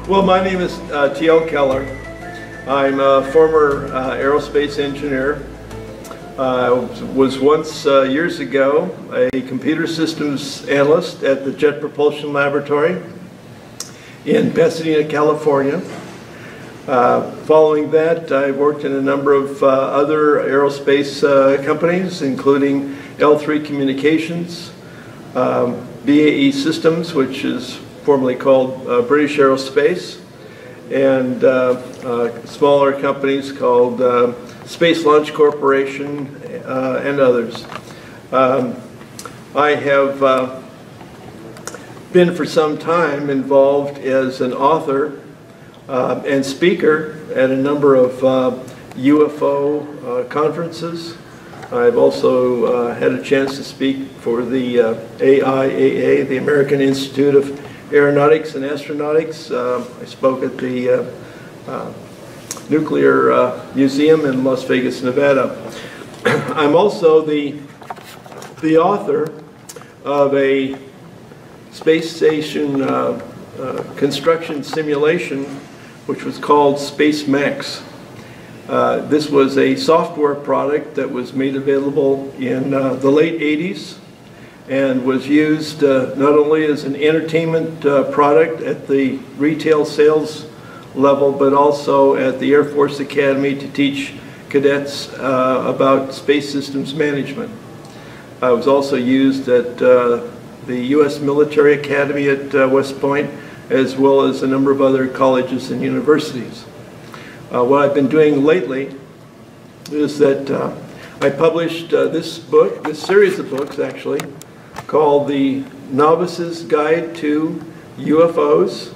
Well, my name is T L Kelľr. I'm a former aerospace engineer. I was once, years ago, a computer systems analyst at the Jet Propulsion Laboratory in Pasadena, California. Following that, I worked in a number of other aerospace companies, including L3 Communications, BAE Systems, which is formerly called British Aerospace, and smaller companies called Space Launch Corporation and others. I have been for some time involved as an author and speaker at a number of UFO conferences. I've also had a chance to speak for the AIAA, the American Institute of Aeronautics and Astronautics. I spoke at the Nuclear Museum in Las Vegas, Nevada. I'm also the author of a space station construction simulation which was called Space Max. This was a software product that was made available in the late 80s and was used not only as an entertainment product at the retail sales level, but also at the Air Force Academy to teach cadets about space systems management. It was also used at the U.S. Military Academy at West Point, as well as a number of other colleges and universities. What I've been doing lately is that I published this series of books actually, called The Novice's Guide to UFOs,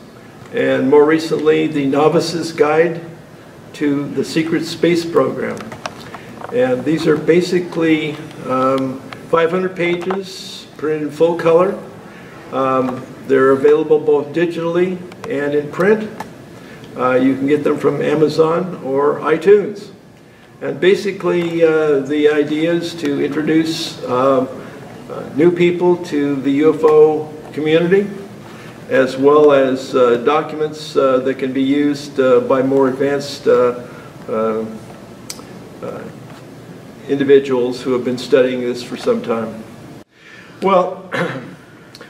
and more recently, The Novice's Guide to the Secret Space Program. And these are basically 500 pages, printed in full color. They're available both digitally and in print. You can get them from Amazon or iTunes. And basically, the idea is to introduce new people to the UFO community, as well as documents that can be used by more advanced individuals who have been studying this for some time. Well,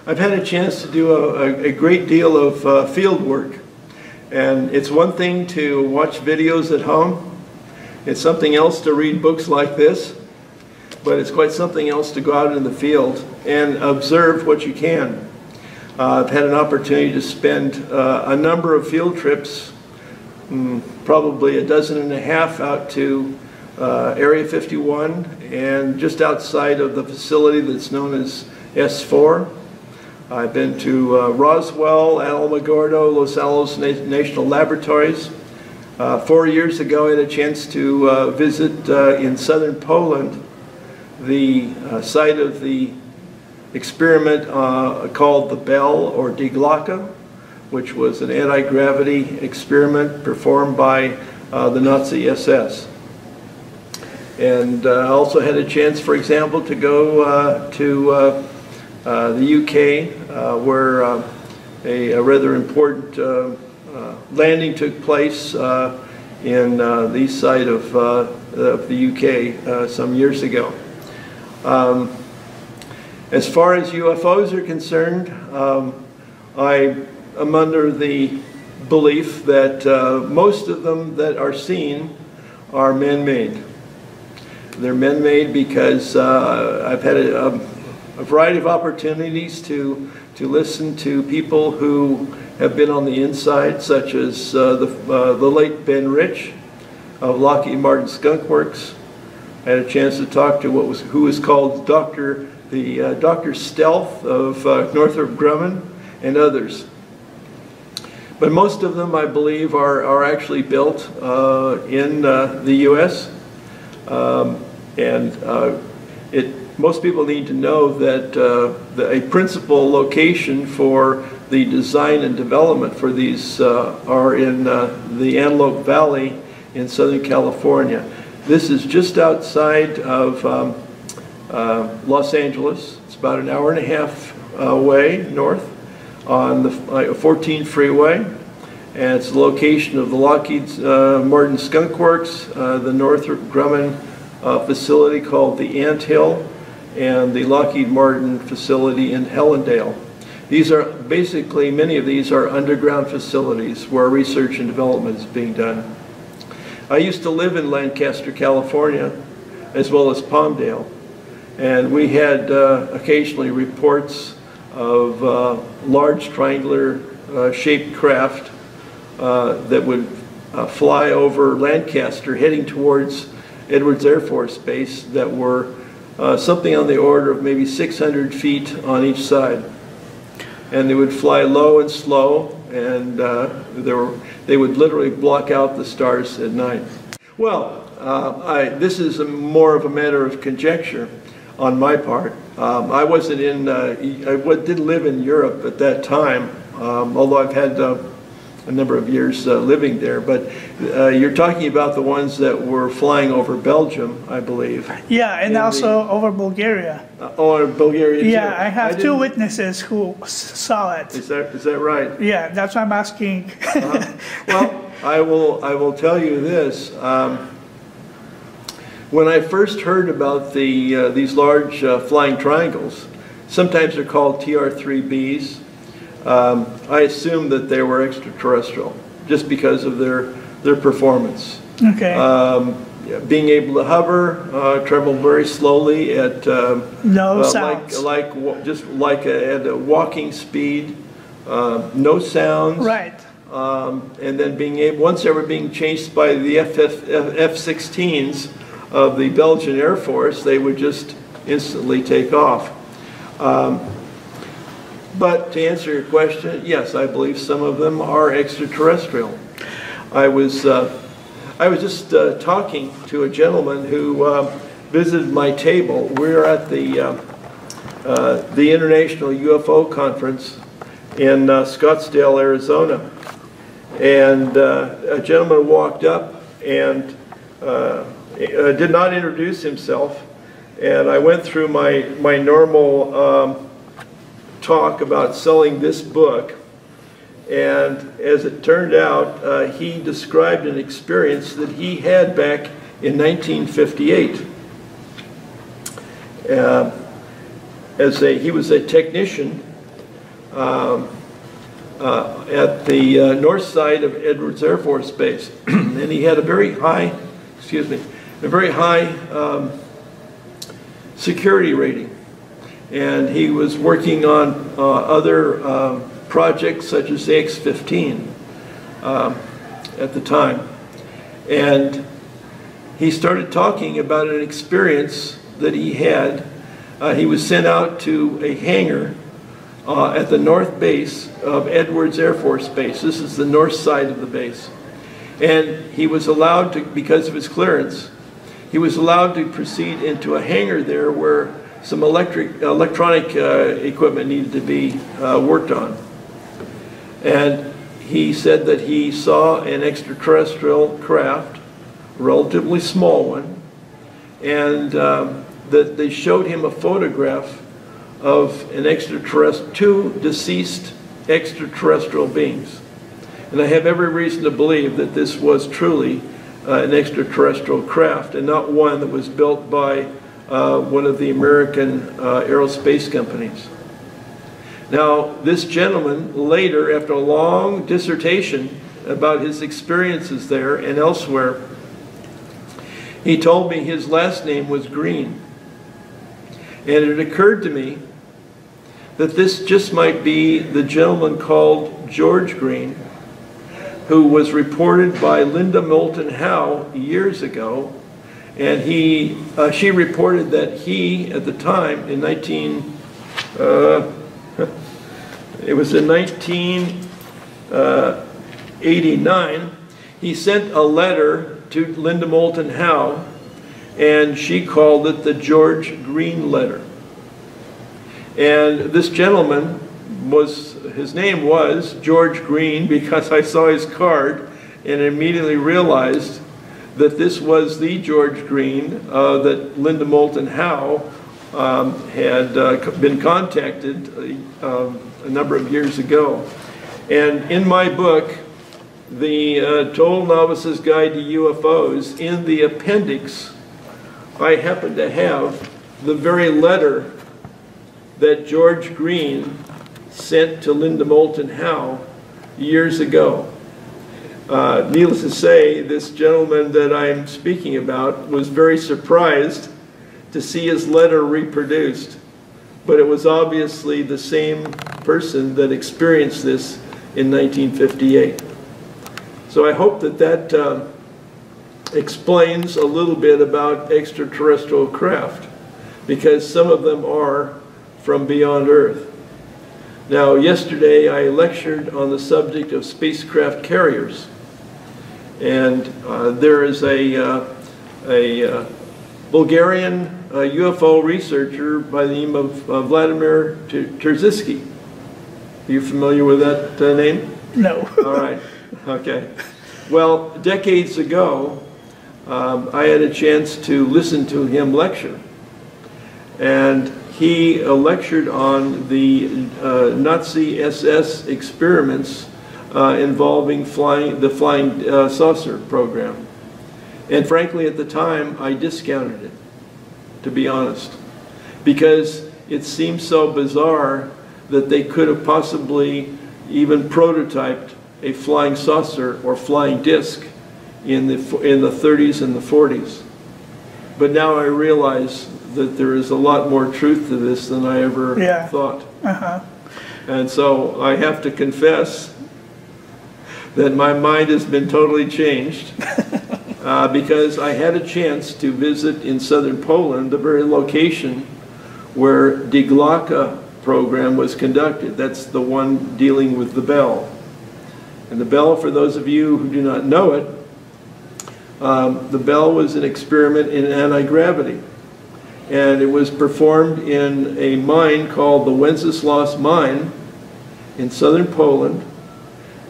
I've had a chance to do a great deal of field work, and it's one thing to watch videos at home. It's something else to read books like this, but it's quite something else to go out in the field and observe what you can. I've had an opportunity to spend a number of field trips, probably a dozen and a half, out to Area 51 and just outside of the facility that's known as S4. I've been to Roswell, Alamogordo, Los Alamos National Laboratories. 4 years ago, I had a chance to visit in southern Poland the site of the experiment called the Bell or Die Glocke, which was an anti-gravity experiment performed by the Nazi SS. And I also had a chance, for example, to go to the UK, where a rather important landing took place in the east side of the UK some years ago. As far as UFOs are concerned, I am under the belief that most of them that are seen are man-made. They're man-made because I've had a variety of opportunities to listen to people who have been on the inside, such as the late Ben Rich of Lockheed Martin Skunk Works. I had a chance to talk to who was called Dr. Stealth of Northrop Grumman and others. But most of them, I believe, are actually built in the U.S. Most people need to know that a principal location for the design and development for these are in the Antelope Valley in Southern California. This is just outside of Los Angeles. It's about an hour and a half away north on the 14 freeway. and it's the location of the Lockheed Martin Skunk Works, the Northrop Grumman facility called the Ant Hill, and the Lockheed Martin facility in Helendale. These are basically, many of these are underground facilities where research and development is being done. I used to live in Lancaster, California, as well as Palmdale, and we had occasionally reports of large triangular shaped craft that would fly over Lancaster heading towards Edwards Air Force Base that were something on the order of maybe 600 feet on each side. And they would fly low and slow, and they would literally block out the stars at night. Well, this is more of a matter of conjecture on my part. I wasn't in, I did live in Europe at that time, although I've had a number of years living there, but you're talking about the ones that were flying over Belgium, I believe. Yeah, and also over Bulgaria. Oh, Bulgaria too. Yeah, I have two witnesses who saw it. Is that right? Yeah, that's why I'm asking. Well, I will tell you this. When I first heard about these large flying triangles, sometimes they're called TR-3Bs. I assumed that they were extraterrestrial, just because of their performance. Okay. Being able to hover, travel very slowly at no sounds, just like at a walking speed, no sounds. Right. And then being able, once they were being chased by the F-16s of the Belgian Air Force, they would just instantly take off. But to answer your question, yes, I believe some of them are extraterrestrial. I was just talking to a gentleman who visited my table. We're at the International UFO Conference in Scottsdale, Arizona. And a gentleman walked up and did not introduce himself. And I went through my normal talk about selling this book, and as it turned out, he described an experience that he had back in 1958. He was a technician at the north side of Edwards Air Force Base, and he had a very high, security rating. And he was working on other projects such as the X-15 at the time. And he started talking about an experience that he had. He was sent out to a hangar at the north base of Edwards Air Force Base. This is the north side of the base. And he was allowed to, because of his clearance, he was allowed to proceed into a hangar there where some electronic equipment needed to be worked on. And he said that he saw an extraterrestrial craft, a relatively small one, and that they showed him a photograph of an two deceased extraterrestrial beings. And I have every reason to believe that this was truly an extraterrestrial craft and not one that was built by one of the American aerospace companies. Now, this gentleman later, after a long dissertation about his experiences there and elsewhere, he told me his last name was Green. And it occurred to me that this just might be the gentleman called George Green, who was reported by Linda Moulton Howe years ago. And she reported that he, at the time, in 1989, he sent a letter to Linda Moulton Howe, and she called it the George Green letter. And this gentleman his name was George Green because I saw his card and immediately realized that this was the George Green that Linda Moulton Howe had been contacted a number of years ago. And in my book, the Total Novice's Guide to UFOs, in the appendix, I happen to have the very letter that George Green sent to Linda Moulton Howe years ago. Needless to say, this gentleman that I'm speaking about was very surprised to see his letter reproduced, but it was obviously the same person that experienced this in 1958. So I hope that that explains a little bit about extraterrestrial craft, because some of them are from beyond Earth. Now, yesterday I lectured on the subject of spacecraft carriers, and there is a Bulgarian UFO researcher by the name of Vladimir Terziski. Are you familiar with that name? No. All right. Okay. Well, decades ago, I had a chance to listen to him lecture, and he lectured on the Nazi SS experiments involving the flying saucer program. And frankly, at the time, I discounted it, to be honest, because it seemed so bizarre that they could have possibly even prototyped a flying saucer or flying disc in the 30s and the 40s. But now I realize that there is a lot more truth to this than I ever thought. And so I have to confess that my mind has been totally changed because I had a chance to visit in southern Poland the very location where Die Glocke program was conducted. That's the one dealing with the bell. And the bell, for those of you who do not know it, the bell was an experiment in anti-gravity. And it was performed in a mine called the Wenceslas mine in southern Poland.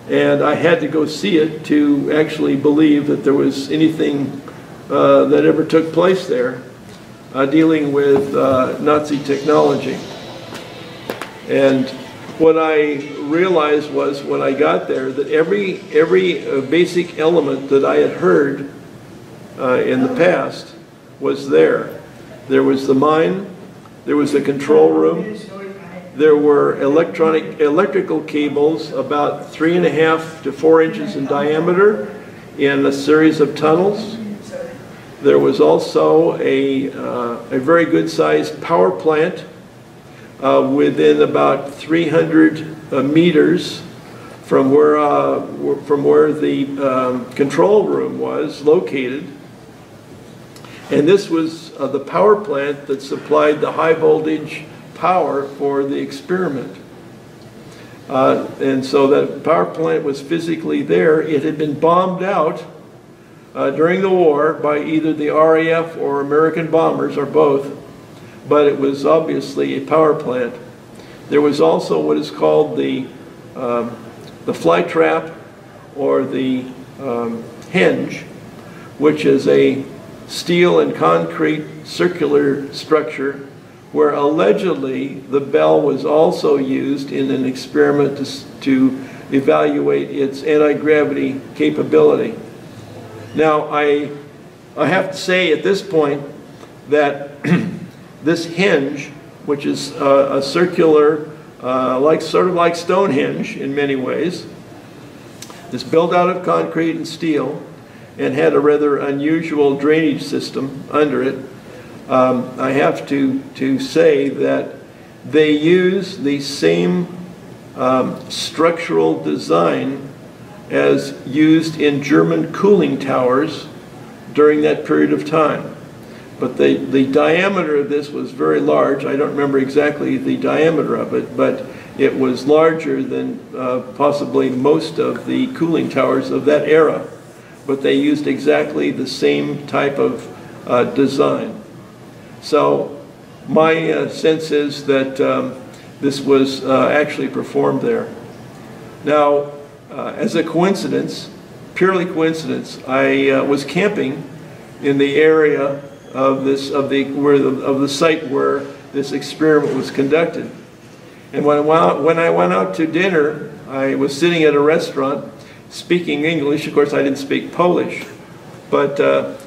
And I had to go see it to actually believe that there was anything that ever took place there dealing with Nazi technology. And what I realized was when I got there that every basic element that I had heard in the past was there. There was the mine, there was the control room, there were electrical cables about 3.5 to 4 inches in diameter in a series of tunnels. There was also a very good sized power plant within about 300 meters from where the control room was located. And this was the power plant that supplied the high voltage power for the experiment. And so that power plant was physically there. It had been bombed out during the war by either the RAF or American bombers or both, but it was obviously a power plant. There was also what is called the fly trap or the hinge, which is a steel and concrete circular structure where allegedly the bell was also used in an experiment to evaluate its anti-gravity capability. Now, I have to say at this point that this hinge, which is a circular, sort of like Stonehenge in many ways, is built out of concrete and steel and had a rather unusual drainage system under it. I have to say that they use the same structural design as used in German cooling towers during that period of time. But the diameter of this was very large. I don't remember exactly the diameter of it, but it was larger than possibly most of the cooling towers of that era. But they used exactly the same type of design. So my sense is that this was actually performed there. Now, as a coincidence, purely coincidence, I was camping in the area of the site where this experiment was conducted. And when I went out to dinner, I was sitting at a restaurant, speaking English. Of course, I didn't speak Polish, but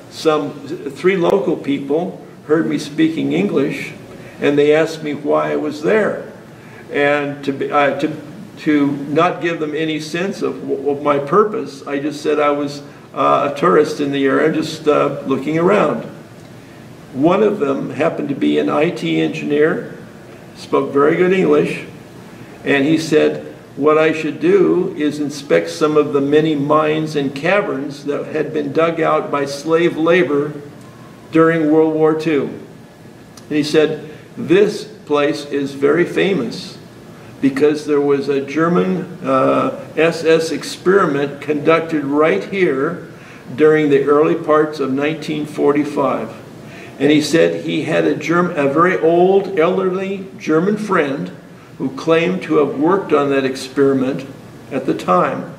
some 3 local people heard me speaking English, and they asked me why I was there. And to not give them any sense of my purpose, I just said I was a tourist in the area, just looking around. One of them happened to be an IT engineer, spoke very good English, and he said what I should do is inspect some of the many mines and caverns that had been dug out by slave labor during World War II. And he said, this place is very famous because there was a German SS experiment conducted right here during the early parts of 1945. And he said he had a very old, elderly German friend who claimed to have worked on that experiment at the time.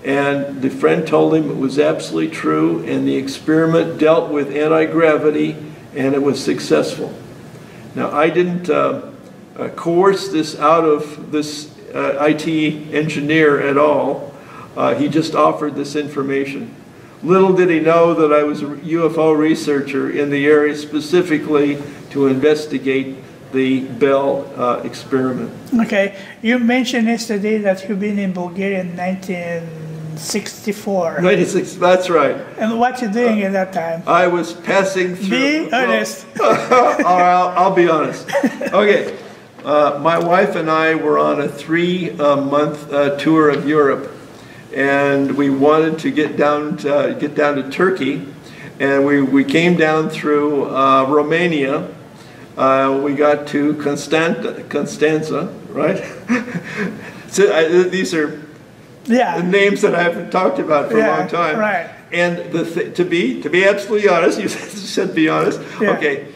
And the friend told him it was absolutely true, and the experiment dealt with anti-gravity, and it was successful. Now, I didn't coerce this out of this IT engineer at all. He just offered this information. Little did he know that I was a UFO researcher in the area specifically to investigate the Bell experiment. Okay, you mentioned yesterday that you've been in Bulgaria in 1964. 96, that's right. And what you doing at that time? I was passing through. Be honest. I'll be honest. Okay, my wife and I were on a 3-month tour of Europe, and we wanted to get down to Turkey, and we came down through Romania. We got to Constanza, right? So these are names that I haven't talked about for a long time. Right. And to be absolutely honest, you said be honest. Yeah. Okay,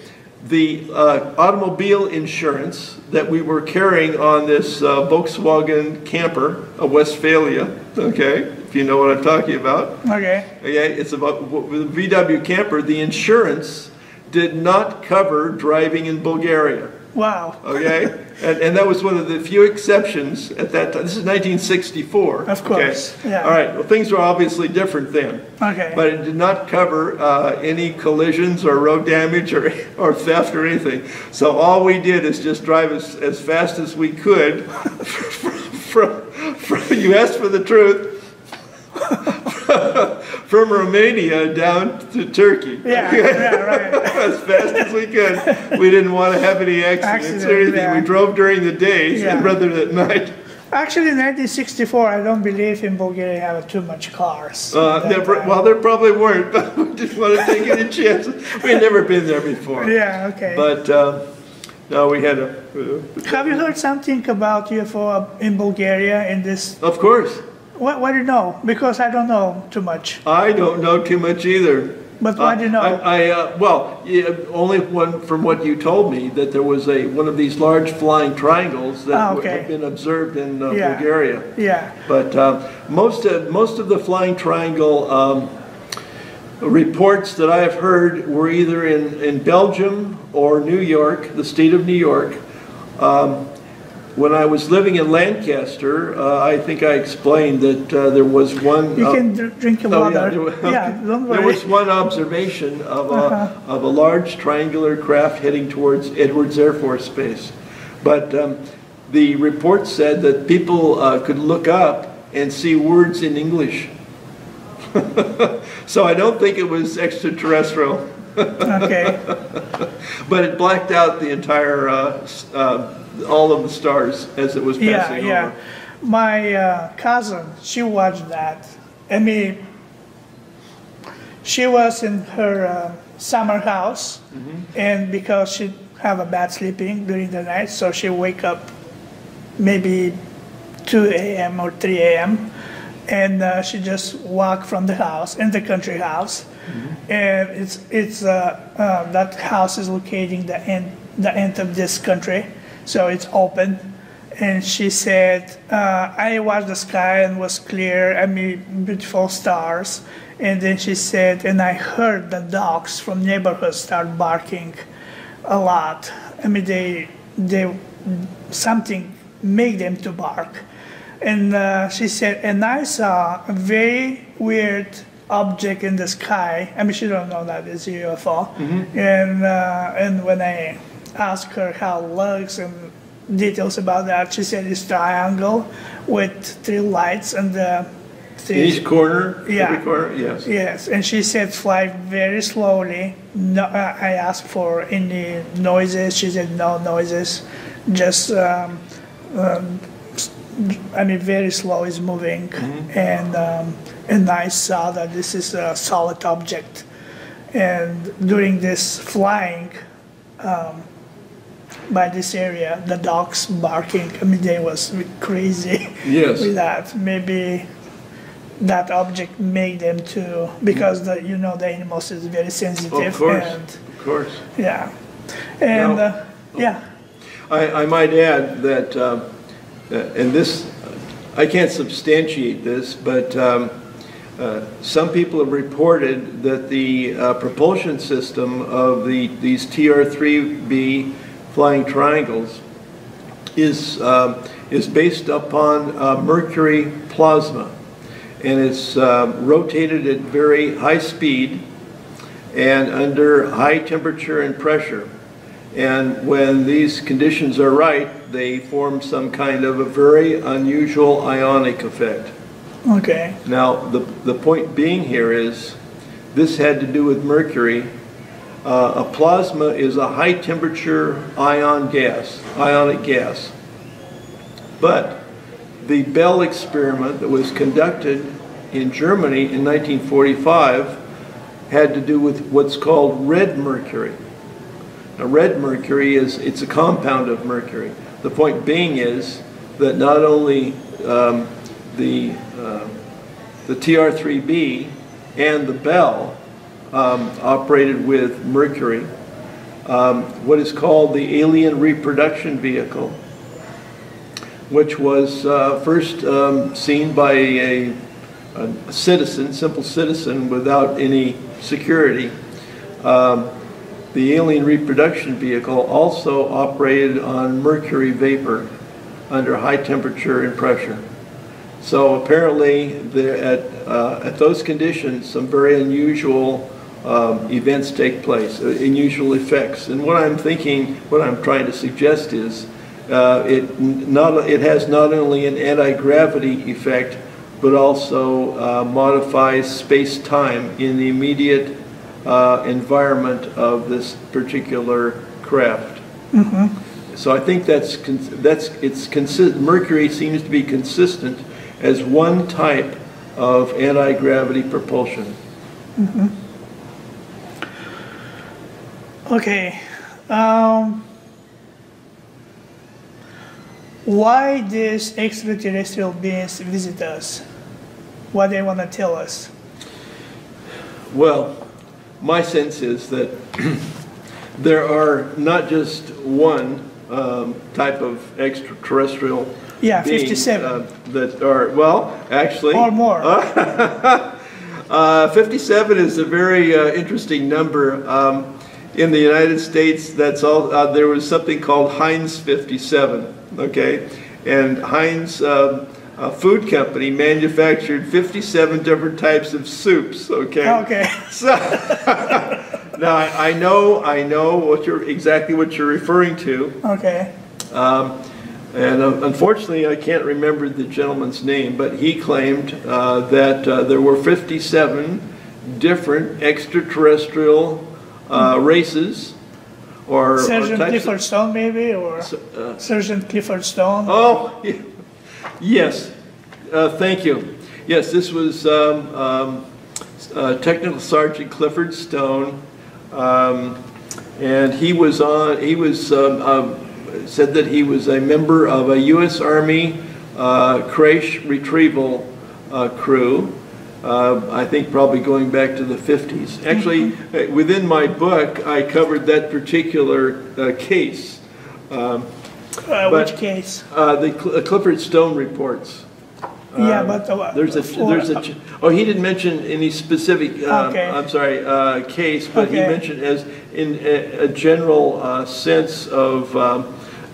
the automobile insurance that we were carrying on this Volkswagen camper, a Westphalia. Okay, if you know what I'm talking about. Okay. Okay, it's about with a VW camper. The insurance did not cover driving in Bulgaria. Wow. Okay? And that was one of the few exceptions at that time. This is 1964. Of course. Okay? Yeah. All right. Well, things were obviously different then. Okay. But it did not cover any collisions or road damage or theft or anything. So all we did is just drive as fast as we could from you asked for the truth, from Romania down to Turkey. Yeah, right. As fast as we could. We didn't want to have any accidents or anything. Yeah. We drove during the day rather than at night. Actually, in 1964, I don't believe in Bulgaria have too much cars. Well, there probably weren't, but we didn't want to take any chances. We had never been there before. Yeah, okay. But no, we had a... Have you heard something about UFO in Bulgaria in this? Of course. What do you know? Because I don't know too much. I don't know too much either. But what do you know? Only from what you told me, that there was one of these large flying triangles that have been observed in Bulgaria. Yeah. But most of the flying triangle reports that I have heard were either in Belgium or New York, the state of New York. When I was living in Lancaster, I think I explained that there was one... You can drink your water. Don't worry. There was one observation of a large triangular craft heading towards Edwards Air Force Base. But the report said that people could look up and see words in English. So I don't think it was extraterrestrial. Okay. But it blacked out the entire... all of the stars as it was passing over. My cousin, she watched that. I mean, she was in her summer house, and because she have a bad sleeping during the night, so she wake up maybe 2 a.m. or 3 a.m. and she just walk from the house, in the country house, and it's that house is locating the end of this country. So it's open, and she said, I watched the sky and was clear, I mean, beautiful stars. And then she said, and I heard the dogs from neighborhood start barking a lot. I mean, something made them to bark. And she said, and I saw a very weird object in the sky. I mean, she don't know that it's a UFO. And when I asked her how it looks and details about that, she said it's triangle with 3 lights and the in each corner. Yeah. Every corner. Yes. Yes, and she said fly very slowly. No, I asked for any noises. She said no noises, just I mean very slow is moving, and I saw that this is a solid object, and during this flying by this area, the dogs barking. I mean they was crazy. Yes. With that, maybe that object made them to, because the the animals is very sensitive. Of course. And Of course. yeah, and Now- yeah. I might add that, and this, I can't substantiate this, but some people have reported that the propulsion system of these TR-3B flying triangles is based upon mercury plasma, and it's rotated at very high speed and under high temperature and pressure. And when these conditions are right, they form some kind of a very unusual ionic effect. Okay. Now, the point being here is, this had to do with mercury. A plasma is a high temperature ionic gas. But the Bell experiment that was conducted in Germany in 1945 had to do with what's called red mercury. Now, red mercury it's a compound of mercury. The point being is that not only the TR-3B and the Bell operated with mercury, what is called the alien reproduction vehicle, which was first seen by a citizen, simple citizen without any security. The alien reproduction vehicle also operated on mercury vapor under high temperature and pressure. So apparently at those conditions, some very unusual events take place, unusual effects. And what I'm trying to suggest is it has not only an anti-gravity effect, but also modifies space-time in the immediate environment of this particular craft. So I think mercury seems to be consistent as one type of anti-gravity propulsion. Okay. Why these extraterrestrial beings visit us? What they want to tell us? Well, my sense is that there are not just one type of extraterrestrial Yeah, being, 57. that are, well, actually... Or more. 57 is a very interesting number. In the United States, that's all. There was something called Heinz 57, okay? And Heinz Food Company manufactured 57 different types of soups, okay? Okay. So, now, I know exactly what you're referring to. Okay. And unfortunately, I can't remember the gentleman's name, but he claimed that there were 57 different extraterrestrial races or Sergeant types Clifford Stone, maybe, or Sergeant Clifford Stone. Oh, yes. Thank you. Yes, this was Technical Sergeant Clifford Stone, and he was said that he was a member of a U.S. Army crash retrieval crew. I think probably going back to the 50s. Actually, within my book, I covered that particular case. Which case? The Clifford Stone reports. Yeah, but oh, he didn't mention any specific. Okay. I'm sorry, case, but he Okay. mentioned as in a general sense of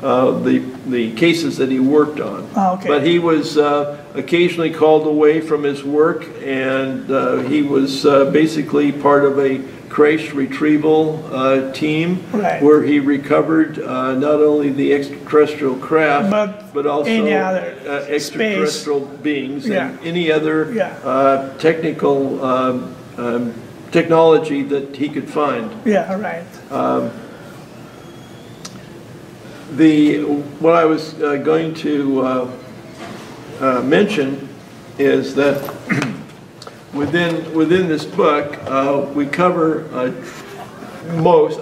the cases that he worked on. Oh, okay. But he was occasionally called away from his work, and he was basically part of a crash retrieval team, right, where he recovered not only the extraterrestrial craft, but also any other extraterrestrial beings, yeah, and any other yeah, technical technology that he could find. Yeah, right. What I was going to mention is that within this book, we cover most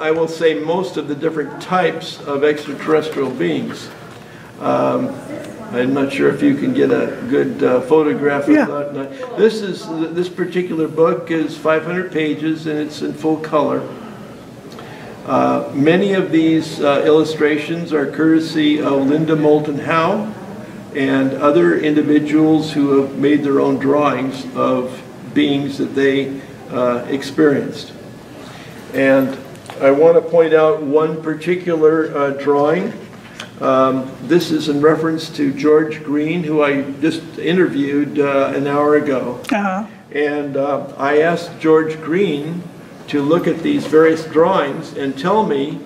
of the different types of extraterrestrial beings. I'm not sure if you can get a good photograph of that. This particular book is 500 pages, and it's in full color. Many of these illustrations are courtesy of Linda Moulton Howe and other individuals who have made their own drawings of beings that they experienced. And I want to point out one particular drawing. This is in reference to George Green, who I just interviewed an hour ago. And I asked George Green to look at these various drawings and tell me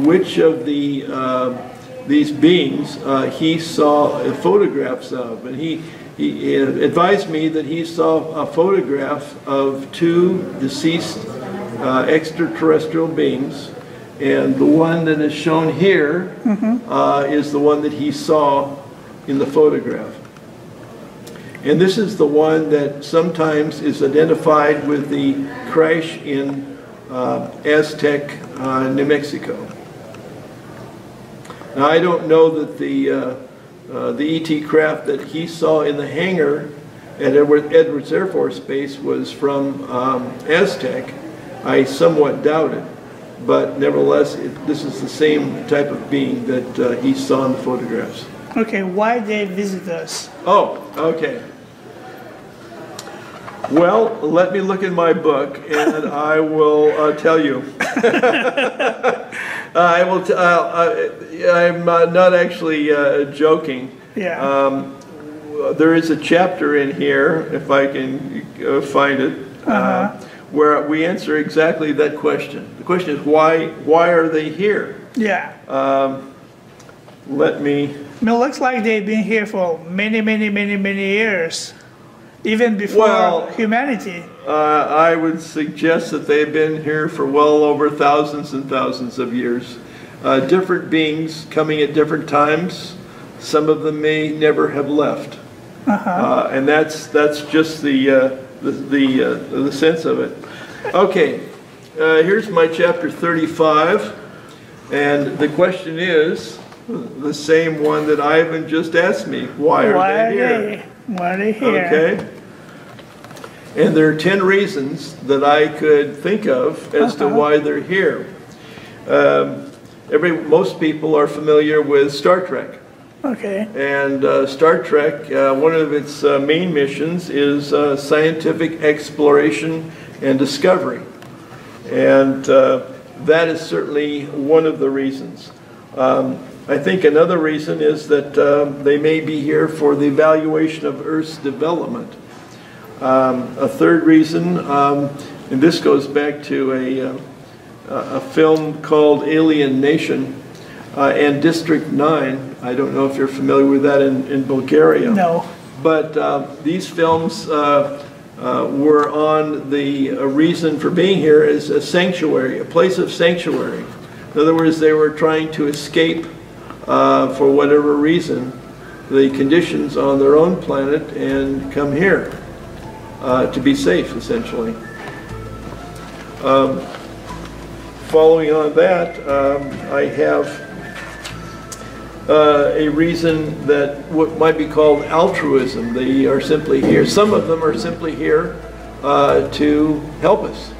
which of these beings he saw photographs of. And he advised me that he saw a photograph of two deceased extraterrestrial beings, and the one that is shown here is the one that he saw in the photograph. And this is the one that sometimes is identified with the crash in Aztec, New Mexico. Now, I don't know that the ET craft that he saw in the hangar at Edwards Air Force Base was from Aztec. I somewhat doubt it, but nevertheless, this is the same type of being that he saw in the photographs. Okay, why they visit us? Oh, okay. Well, let me look in my book, and I will tell you. I will. I'm not actually joking. Yeah. There is a chapter in here, if I can find it, where we answer exactly that question. The question is, why are they here? Yeah. Let me. It looks like they've been here for many years. Even before humanity. I would suggest that they've been here for well over thousands and thousands of years. Different beings coming at different times. Some of them may never have left, and that's just the sense of it. Okay, here's my chapter 35, and the question is the same one that Ivan just asked me. Why are they here? Why are they here? Okay. And there are 10 reasons that I could think of as to why they're here. Most people are familiar with Star Trek. Okay. And Star Trek, one of its main missions is scientific exploration and discovery. And that is certainly one of the reasons. I think another reason is that they may be here for the evaluation of Earth's development. A third reason, and this goes back to a film called Alien Nation and District 9. I don't know if you're familiar with that in Bulgaria. No. But these films were on the reason for being here as a sanctuary, a place of sanctuary. In other words, they were trying to escape, for whatever reason, the conditions on their own planet and come here. To be safe, essentially. Following on that, I have a reason that what might be called altruism. They are simply here. Some of them are simply here to help us.